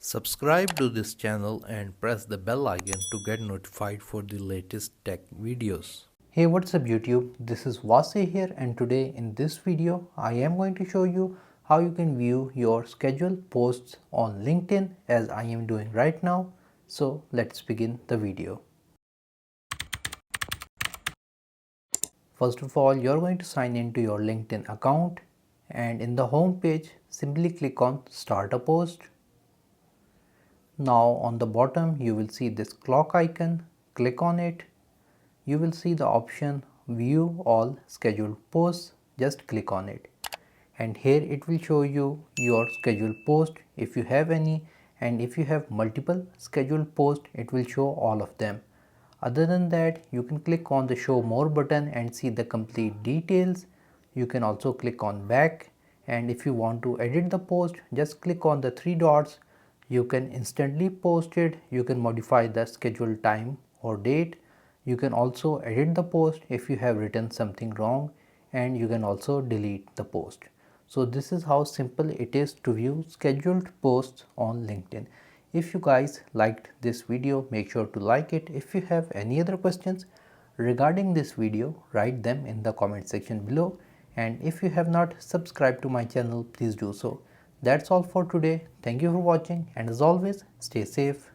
Subscribe to this channel and press the bell icon to get notified for the latest tech videos. Hey, what's up YouTube? This is Wasay here, and today in this video I am going to show you how you can view your scheduled posts on LinkedIn as I am doing right now. So let's begin the video. First of all, you're going to sign into your LinkedIn account, and in the home page simply click on start a post. Now on the bottom you will see this clock icon. Click on it. You will see the option view all scheduled posts. Just click on it, and here it will show you your scheduled post if you have any, and if you have multiple scheduled posts it will show all of them. Other than that, you can click on the show more button and see the complete details. You can also click on back, and if you want to edit the post, just click on the three dots. You can instantly post it. You can modify the schedule time or date. You can also edit the post if you have written something wrong, and you can also delete the post. So this is how simple it is to view scheduled posts on LinkedIn. If you guys liked this video, make sure to like it. If you have any other questions regarding this video, write them in the comment section below. And if you have not subscribed to my channel, please do so. That's all for today. Thank you for watching, and as always, stay safe